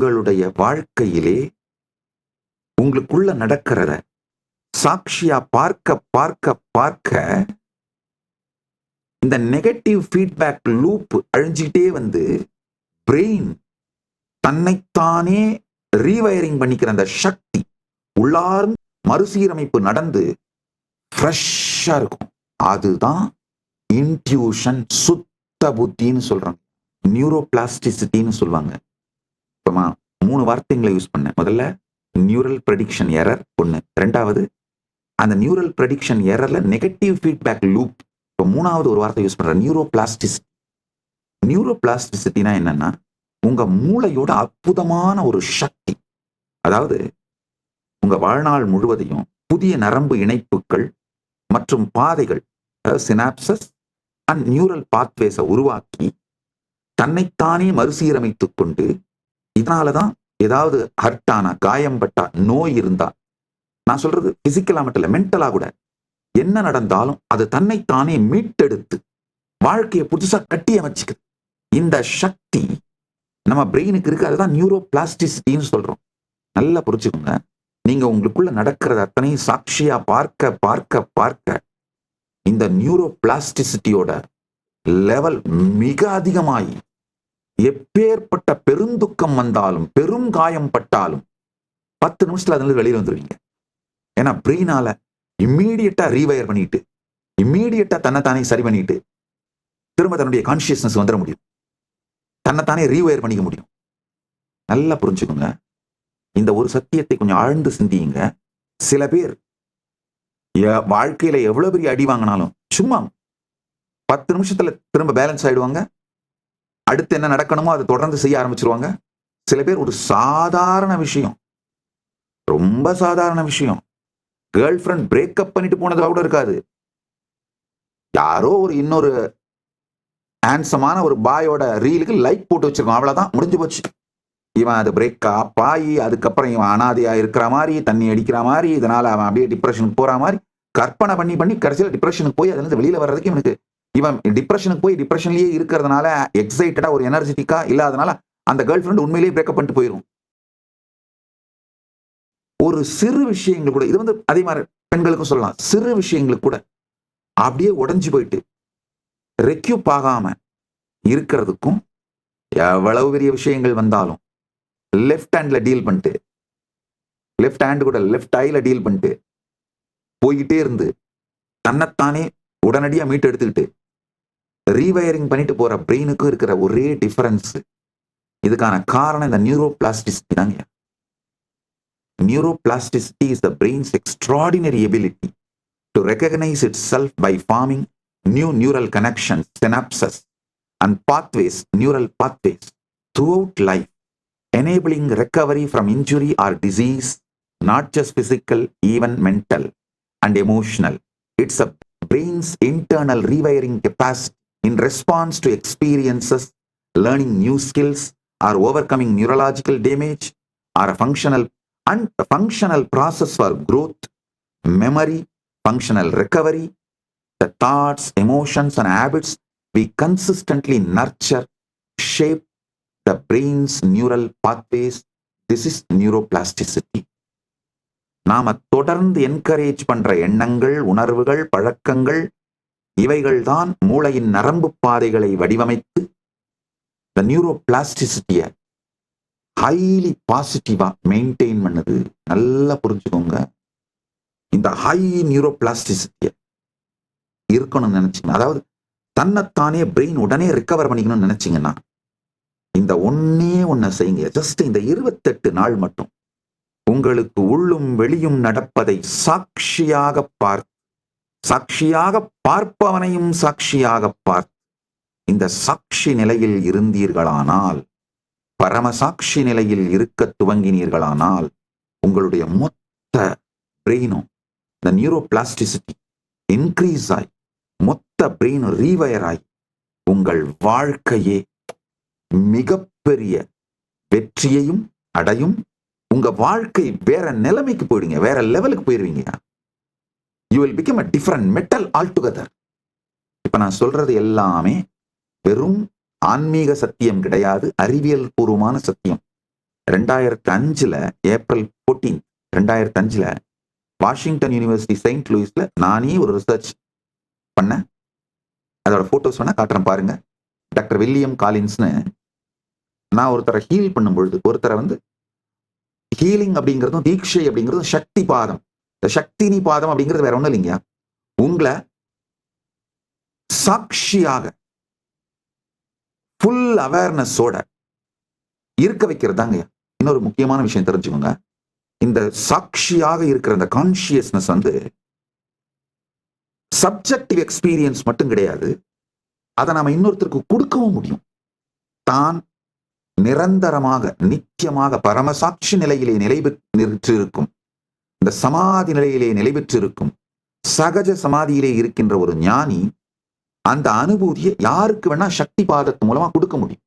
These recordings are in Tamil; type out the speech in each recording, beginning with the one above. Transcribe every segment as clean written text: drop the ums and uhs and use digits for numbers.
உங்களுடைய வாழ்க்கையிலே உங்களுக்குள்ள நடக்கிறத சாட்சியா பார்க்க பார்க்க பார்க்க இந்த நெகட்டிவ் ஃபீட்பேக் லூப் அழிஞ்சிட்டே வந்து பிரெயின் தன்னைத்தானே ரீவயரிங் பண்ணிக்கிற அந்த சக்தி உள்ளார்ந்து மறுசீரமைப்பு நடந்து ஃப்ரெஷ்ஷா இருக்கும். அதுதான் இன்ட்யூஷன், சுத்த புத்தின்னு சொல்றாங்க, நியூரோபிளாஸ்டிசிட்டின்னு சொல்லுவாங்க. இப்பமா 3 வார்த்தைகளை யூஸ் பண்ணேன். முதல்ல நியூரல் ப்ரெடிக்ஷன் எரர் ஒன்று, ரெண்டாவது அந்த நியூரல் ப்ரெடிக்ஷன் எரர்ல நெகட்டிவ் ஃபீட்பேக் லூப். இப்போ 3வது ஒரு வார்த்தை யூஸ் பண்ற நியூரோபிளாஸ்டிசிட்டி. நியூரோபிளாஸ்டிசிட்டினா என்னன்னா உங்க மூளையோட அற்புதமான ஒரு சக்தி. அதாவது உங்க வாழ்நாள் முழுவதையும் புதிய நரம்பு இணைப்புகள் மற்றும் பாதைகள், அதாவது சினாப்சஸ் அண்ட் நியூரல் பாத்வேஸை உருவாக்கி தன்னைத்தானே மறுசீரமைத்துக் கொண்டு, இதனாலதான் ஏதாவது ஹர்ட்டான, காயம்பட்டா, நோய் இருந்தா, நான் சொல்றது பிசிக்கலா மட்டும் இல்ல, மென்டலா கூட என்ன நடந்தாலும் அது தன்னைத்தானே மீட்டெடுத்து வாழ்க்கையை புதுசா கட்டி அமைச்சுக்குது. இந்த சக்தி நம்ம பிரெயினுக்கு இருக்கு. அதுதான் நியூரோபிளாஸ்டிசிட்டின்னு சொல்றோம். நல்லா புரிச்சுக்கோங்க. நீங்க உங்களுக்குள்ள நடக்கிறது அத்தனையும் சாட்சியா பார்க்க பார்க்க பார்க்க இந்த நியூரோபிளாஸ்டிசிட்டியோட லெவல் மிக அதிகமாகி எப்பேற்பட்ட பெருந்துக்கம் வந்தாலும் பெரும் காயம் பட்டாலும் 10 நிமிஷத்துல அதுல வெளியில வந்துருவீங்க. ஏன்னா பிரெயினால இம்மீடியட்டா ரீவயர் பண்ணிட்டு, இம்மீடியட்டா தன்னைத்தானே சரி பண்ணிட்டு திரும்ப தன்னுடைய கான்சியஸ்னஸ் வந்துட முடியும். தன்னைத்தானே ரீவயர் பண்ணிக்க முடியும். நல்லா புரிஞ்சுக்கோங்க. இந்த ஒரு சத்தியத்தை கொஞ்சம் ஆழ்ந்து சிந்தியுங்க. சில பேர் வாழ்க்கையில எவ்வளவு பெரிய அடி வாங்கினாலும் சும்மா 10 நிமிஷத்துல திரும்ப பேலன்ஸ் ஆயிடுவாங்க. அடுத்து என்ன நடக்கணுமோ அதை தொடர்ந்து செய்ய ஆரம்பிச்சிருவாங்க. சில பேர் ஒரு சாதாரண விஷயம், ரொம்ப சாதாரண விஷயம், கேர்ள் ஃப்ரெண்ட் பிரேக்கப் பண்ணிட்டு போனதா கூட இருக்காது, யாரோ ஒரு இன்னொரு ஹேண்ட்ஸமான ஒரு பாயோட ரீலுக்கு லைக் போட்டு வச்சிருக்கோம், அவ்வளவுதான், முடிஞ்சு போச்சு. இவன் அது பிரேக்கப் ஆகி அதுக்கப்புறம் இவன் அனாதையா இருக்கிற மாதிரி, தண்ணி அடிக்கிற மாதிரி, இதனால அவன் அப்படியே டிப்ரெஷனுக்கு போற மாதிரி கற்பனை பண்ணி பண்ணி கடைசியில் டிப்ரெஷனுக்கு போய் அதுல இருந்து வெளியில வர்றதுக்கு இவனுக்கு, இவன் டிப்ரெஷனுக்கு போய் டிப்ரெஷன்லயே இருக்கிறதுனால எக்ஸைட்டடா ஒரு எனர்ஜெட்டிக்கா இல்லாதனால அந்த கேர்ள் ஃப்ரெண்ட் உண்மையிலேயே பிரேக்கப் பண்ணிட்டு போயிடும். ஒரு சிறு விஷயங்கள் கூட, இது வந்து அதே மாதிரி பெண்களுக்கும் சொல்லலாம், சிறு விஷயங்களுக்கு கூட அப்படியே உடைஞ்சு போயிட்டு ரெக்யூப் ஆகாம இருக்கிறதுக்கும், எவ்வளவு பெரிய விஷயங்கள் வந்தாலும் லெஃப்ட் ஹேண்ட்ல டீல் பண்ணிட்டு, லெஃப்ட் ஹேண்ட் கூட லெஃப்ட் ஐல டீல் பண்ணிட்டு போய்கிட்டே இருந்து தன்னைத்தானே உடனடியா மீட்டு எடுத்துக்கிட்டு ரீவயரிங் பண்ணிட்டு போற பிரெயினுக்கும் இருக்கிற ஒரே டிஃபரன்ஸ், இதுக்கான காரணம் இந்த நியூரோபிளாஸ்டிசிட்டி தாங்க. Neuroplasticity is the brain's extraordinary ability to recognize itself by forming new neural connections, synapses, and pathways, neural pathways throughout life, enabling recovery from injury or disease, not just physical, even mental and emotional. It's a brain's internal rewiring capacity in response to experiences, learning new skills, or overcoming neurological damage, or a functional process for growth, memory, functional recovery. The thoughts, emotions, and habits we consistently nurture shape the brain's neural pathways. This is neuroplasticity. நாம தொடர்ந்து என்கரேஜ் பண்ற எண்ணங்கள், உணர்வுகள், பழக்கங்கள், இவைகள் தான் மூளையின் நரம்பு பாதைகளை வடிவமைத்து இந்த நியூரோபிளாஸ்டிசிட்டியை ஹைலி பாசிட்டிவா மெயின்டைன் பண்ணுது. நல்லா புரிஞ்சுக்கோங்க. இந்த ஹை நியூரோபிளாஸ்டிசிட்டியை இருக்கணும்னு நினைச்சீங்க, அதாவது தன்னைத்தானே பிரெயின் உடனே ரிகவர் பண்ணிக்கணும்னு நினைச்சீங்கன்னா இந்த ஒண்ணே செய்யுங்க. ஜஸ்ட் இந்த 28 நாள் மட்டும் உங்களுக்கு உள்ளும் வெளியும் நடப்பதை சாட்சியாக பார்ப்பவனையும் சாட்சியாக பார்த்து இந்த சாட்சி நிலையில் இருந்தீர்களானால், பரமசாட்சி நிலையில் இருக்க துவங்கினீர்களானால், உங்களுடைய மொத்த பிரெயினும் இந்த நியூரோபிளாஸ்டிசிட்டி இன்க்ரீஸ் ஆகி மொத்த பிரெயின் ரீவயர் ஆகி உங்கள் வாழ்க்கையே மிகப்பெரிய வெற்றியையும் அடையும். உங்க வாழ்க்கை வேற நிலைமைக்கு போயிடுங்க, வேற லெவலுக்கு போயிருவீங்க. You will become a different metal altogether. இப்ப நான் சொல்றது எல்லாமே வெறும் ஆன்மீக சத்தியம் கிடையாது, அறிவியல் பூர்வமான சத்தியம். 2005 ஏப்ரல் 14, 2005 வாஷிங்டன் யூனிவர்சிட்டி செயின்ட் லூயிஸ்ல நானே ஒரு ரிசர்ச் பண்ணேன். அதோட போட்டோஸ் வேணா காட்டுறேன் பாருங்க. டாக்டர் வில்லியம் காலின்ஸ்னு நான் ஒருத்தரை ஹீல் பண்ணும் பொழுது, ஒருத்தரை வந்து ஹீலிங் அப்படிங்கிறதும் தீட்சை அப்படிங்கிறதும் சக்தி பாதம். இந்த சக்தினி பாதம் அப்படிங்கிறது வேற ஒண்ணும் இல்லைங்க, உங்களை சாட்சியாக ஃபுல் அவேர்னஸோட இருக்க வைக்கிறது தாங்க. இன்னொரு முக்கியமான விஷயம் தெரிஞ்சுக்கோங்க, இந்த சாட்சியாக இருக்கிற இந்த கான்சியஸ்னஸ் வந்து சப்ஜெக்டிவ் எக்ஸ்பீரியன்ஸ் மட்டும் கிடையாது, அதை நாம இன்னொருத்தருக்கு கொடுக்கவும் முடியும். தான் நிரந்தரமாக நித்தியமாக பரமசாட்சி நிலையிலே நிலை பெற்றிருக்கும், இந்த சமாதி நிலையிலே நிலை பெற்றிருக்கும் சகஜ சமாதியிலே இருக்கின்ற ஒரு ஞானி அந்த அனுபூதியை யாருக்கு வேணா சக்தி பாதத்தின் மூலமா கொடுக்க முடியும்.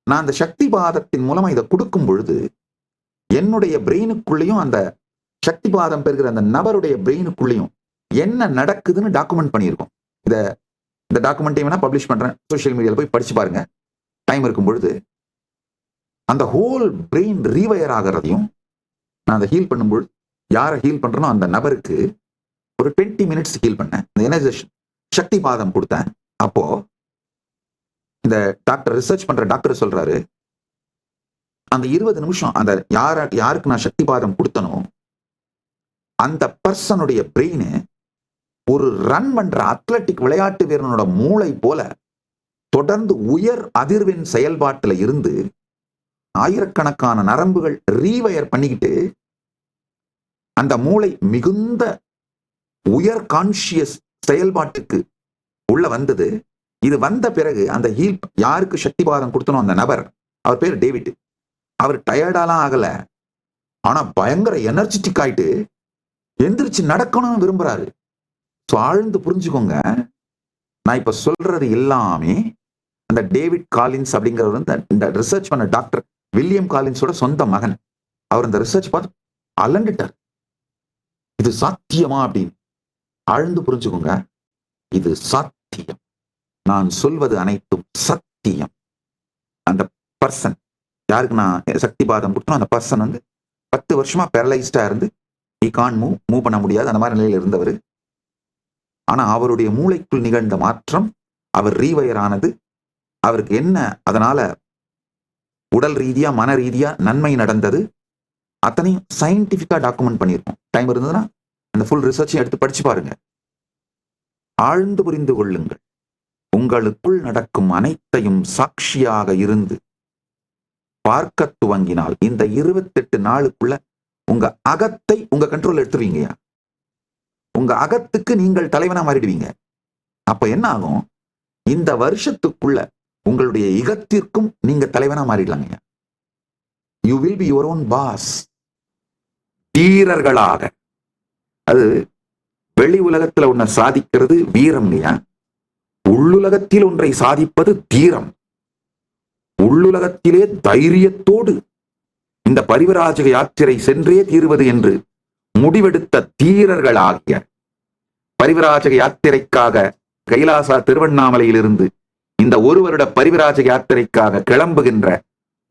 நான் அந்த சக்தி பாதத்தின் மூலமா இதை கொடுக்கும் பொழுது என்னுடைய பிரெயினுக்குள்ளேயும் அந்த சக்தி பாதம் பெறுகிற அந்த நபருடைய பிரெயினுக்குள்ளேயும் என்ன நடக்குதுன்னு டாக்குமெண்ட் பண்ணியிருக்கோம். இந்த டாக்குமெண்ட்டை வேணா பப்ளிஷ் பண்றேன், சோசியல் மீடியாவில் போய் படிச்சு பாருங்க டைம் இருக்கும் பொழுது. அந்த ஹோல் பிரெயின் ரீவயர் ஆகிறதையும் நான் அதை ஹீல் பண்ணும்பொழுது, யாரை ஹீல் பண்றனோ அந்த நபருக்கு ஒரு 20 மினிட்ஸ் ஹீல் பண்ணேன், இந்த எனர்ஜேஷன் சக்தி பாதம் கொடுத்தேன். அப்போ இந்த டாக்டர் ரிசர்ச் பண்ற டாக்டர் சொல்றாரு, அந்த 20 நிமிஷம் அந்த யாருக்கு நான் சக்தி பாதம் கொடுத்தனோ அந்த பர்சனுடைய பிரெயின் ஒரு ரன் பண்ற அத்லட்டிக் விளையாட்டு வீரனோட மூளை போல தொடர்ந்து உயர் அதிர்வெண் செயல்பாட்டுல இருந்து ஆயிரக்கணக்கான நரம்புகள் ரீவயர் பண்ணிக்கிட்டு அந்த மூளை மிகுந்த உயர் கான்சியஸ் செயல்பாட்டுக்கு உள்ள வந்தது. இது வந்த பிறகு அந்த ஹீல் யாருக்கு சக்தி பாதம் கொடுத்தனோ அந்த நபர், அவர் பேர் டேவிட், அவர் டயர்டாலாம் ஆகல, ஆனா பயங்கர எனர்ஜெட்டிக் ஆயிட்டு எந்திரிச்சு நடக்கணும்னு விரும்புறாரு. ஆழ்ந்து புரிஞ்சுக்கோங்க, நான் இப்ப சொல்றது எல்லாமே அந்த டேவிட் காலின்ஸ் அப்படிங்கிறவர் வந்து இந்த ரிசர்ச் பண்ண டாக்டர் வில்லியம் காலின்ஸோட சொந்த மகன். அவர் இந்த ரிசர்ச் பார்த்து அலண்டுட்டார், இது சாத்தியமா அப்படின்னு. ஆழ்ந்து புரிஞ்சுக்கோங்க, இது சாத்தியம், நான் சொல்வது அனைத்தும் சத்தியம். அந்த பர்சன் யாருக்கு நான் சக்தி பாதம் கொடுத்தோம், அந்த பர்சன் வந்து 10 வருஷமா பேரலைஸ்டா இருந்து மூவ் பண்ண முடியாது அந்த மாதிரி நிலையில் இருந்தவர். ஆனா அவருடைய மூளைக்குள் நிகழ்ந்த மாற்றம், அவர் ரீவயர் ஆனது, அவருக்கு என்ன அதனால உடல் ரீதியா மன ரீதியா நன்மை நடந்தது, அத்தனையும் சயின்டிபிக்கா டாக்குமெண்ட் பண்ணியிருக்கோம். டைம் இருந்ததுன்னா அந்த ஃபுல் ரிசர்ச்சையும் எடுத்து படிச்சு பாருங்க. ஆழ்ந்து புரிந்து கொள்ளுங்கள், உங்களுக்குள் நடக்கும் அனைத்தையும் சாட்சியாக இருந்து பார்க்க துவங்கினால் இந்த 28 நாளுக்குள்ள உங்க அகத்தை உங்க கண்ட்ரோல் எடுத்துருவீங்க. உங்க அகத்துக்கு நீங்கள் தலைவனா மாறிடுவீங்க. அப்ப என்ன ஆகும், இந்த வருஷத்துக்குள்ள உங்களுடைய இகத்திற்கும் நீங்க தலைவனா மாறிடலாங்க. You will be your own boss. வீரர்களாக, அது வெளி உலகத்துல ஒன்றை சாதிக்கிறது வீரம்ங்கய்யா, உள்ளுலகத்தில் ஒன்றை சாதிப்பது தீரம். உள்ளுலகத்திலே தைரியத்தோடு இந்த பரிவராஜக யாத்திரை சென்றே தீர்வது என்று முடிவெடுத்த தீரர்களாகிய பரிவராஜக யாத்திரைக்காக கைலாசா திருவண்ணாமலையிலிருந்து இந்த 1 வருட பரிவராஜக யாத்திரைக்காக கிளம்புகின்ற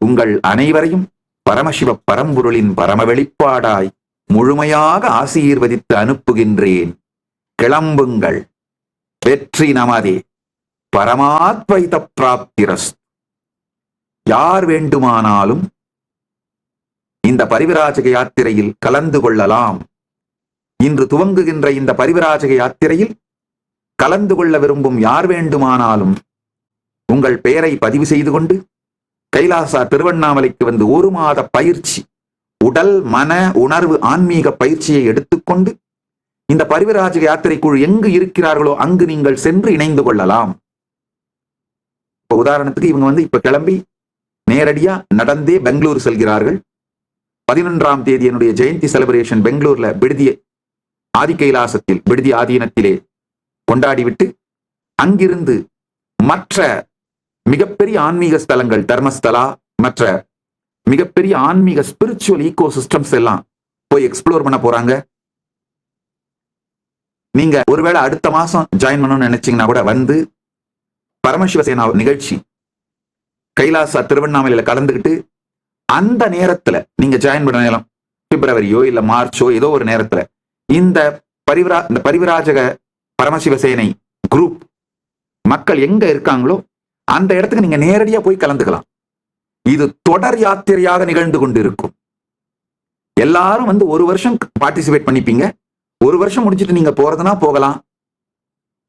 உங்கள் அனைவரையும் பரமசிவ பரம்பொருளின் பரம வெளிப்பாடாய் முழுமையாக ஆசீர்வதித்து அனுப்புகின்றேன். கிளம்புங்கள், வெற்றி நமதே, பரமாத்வைத பிராப்திரஸ். யார் வேண்டுமானாலும் இந்த பரிவராஜக யாத்திரையில் கலந்து கொள்ளலாம். இன்று துவங்குகின்ற இந்த பரிவராஜக யாத்திரையில் கலந்து கொள்ள விரும்பும் யார் வேண்டுமானாலும் உங்கள் பெயரை பதிவு செய்து கொண்டு கைலாசா திருவண்ணாமலைக்கு வந்து 1 மாத பயிற்சி, உடல் மன உணர்வு ஆன்மீக பயிற்சியை எடுத்துக்கொண்டு இந்த பரிவராஜக யாத்திரை குழு எங்கு இருக்கிறார்களோ அங்கு நீங்கள் சென்று இணைந்து கொள்ளலாம். இப்ப உதாரணத்துக்கு இவங்க வந்து இப்ப கிளம்பி நேரடியா நடந்தே பெங்களூர் செல்கிறார்கள். 11ஆம் தேதி என்னுடைய ஜெயந்தி செலிப்ரேஷன் பெங்களூர்ல விடுதி ஆதி கைலாசத்தில் விடுதி ஆதீனத்திலே கொண்டாடிவிட்டு அங்கிருந்து மற்ற மிகப்பெரிய ஆன்மீக ஸ்தலங்கள், தர்மஸ்தலா, மற்ற மிகப்பெரிய ஆன்மீக ஸ்பிரிச்சுவல் ஈகோ சிஸ்டம்ஸ் எல்லாம் போய் எக்ஸ்ப்ளோர் பண்ண போறாங்க. நீங்க ஒருவேளை அடுத்த மாசம் ஜாயின் பண்ணணும்னு நினைச்சீங்கன்னா கூட வந்து பரமசிவசேனா நிகழ்ச்சி கைலாசா திருவண்ணாமலையில கலந்துகிட்டு அந்த நேரத்துல நீங்க ஜாயின் பண்ண நேரம் பிப்ரவரியோ இல்ல மார்ச்சோ ஏதோ ஒரு நேரத்துல இந்த பரிவிராஜக பரமசிவசேனை குரூப் மக்கள் எங்க இருக்காங்களோ அந்த இடத்துக்கு நீங்க நேரடியா போய் கலந்துக்கலாம். இது தொடர் யாத்திரையாக நிகழ்ந்து கொண்டு இருக்கும். எல்லாரும் வந்து ஒரு வருஷம் பார்ட்டிசிபேட் பண்ணிப்பீங்க. ஒரு வருஷம் முடிச்சுட்டு நீங்க போறதுனா போகலாம்,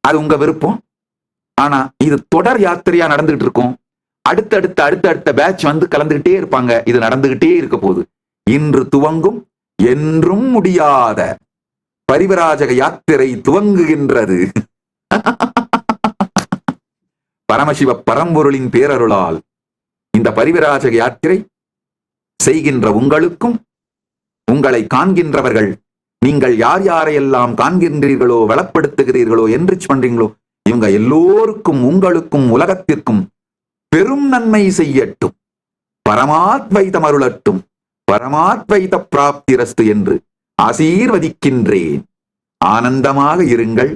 அது உங்க விருப்பம். ஆனா இது தொடர் யாத்திரையா நடந்துகிட்டு இருக்கும். அடுத்தடுத்த பேட்ச் வந்து கலந்துகிட்டே இருப்பாங்க. இது நடந்துகிட்டே இருக்க போகுது. இன்று துவங்கும், என்றும் முடியாத பரிவிராஜக யாத்திரை துவங்குகின்றது. பரமசிவ பரம்பொருளின் பேரருளால் இந்த பரிவிராஜக யாத்திரை செய்கின்ற உங்களுக்கும், உங்களை காண்கின்றவர்கள், நீங்கள் யார் யாரையெல்லாம் காண்கின்றீர்களோ, வளப்படுத்துகிறீர்களோ, என்ரிச் பண்றீங்களோ, இவங்க எல்லோருக்கும், உங்களுக்கும், உலகத்திற்கும் பெரும் நன்மை செய்யட்டும், பரமாத்வைதம் அருளட்டும், பரமாத்வைத பிராப்திரஸ்து என்று ஆசீர்வதிக்கின்றேன். ஆனந்தமாக இருங்கள்.